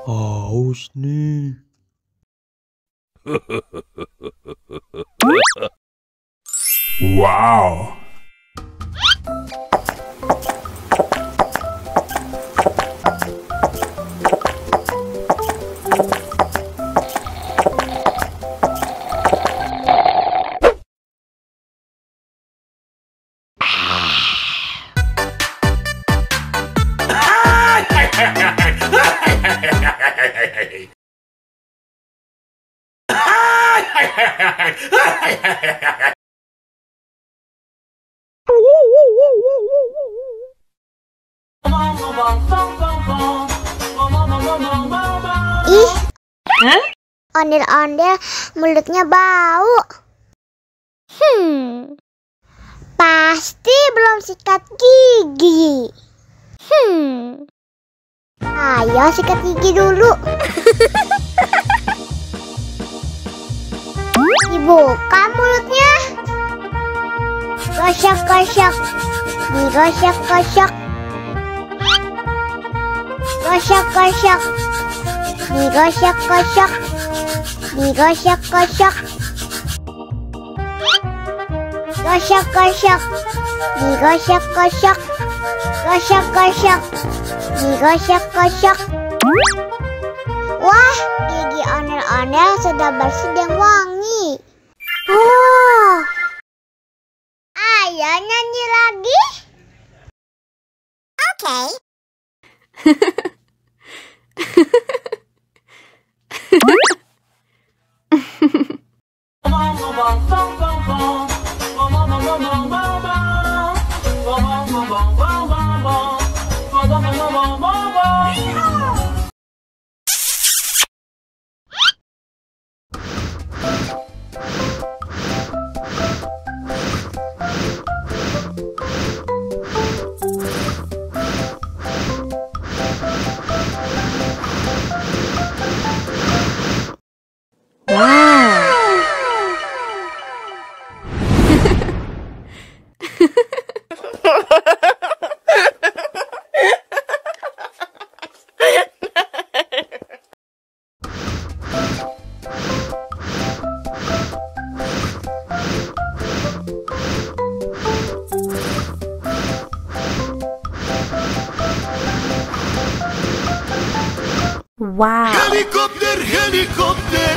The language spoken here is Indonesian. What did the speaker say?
Haus nih. Wow. Ih, ondel-ondel mulutnya bau. Pasti belum sikat gigi. Ayo sikat gigi dulu. Dibuka mulutnya. Gosok-gosok. Digosok-gosok. Gosok-gosok. Digosok-gosok. Digosok-gosok. Gosok-gosok. Digosok-gosok. Gosok-gosok. Digosok-gosok. Wah, gigi ondel-ondel sudah bersih dan wangi. Oh, ayo nyanyi lagi. Oke. Wow. Helikopter, helikopter.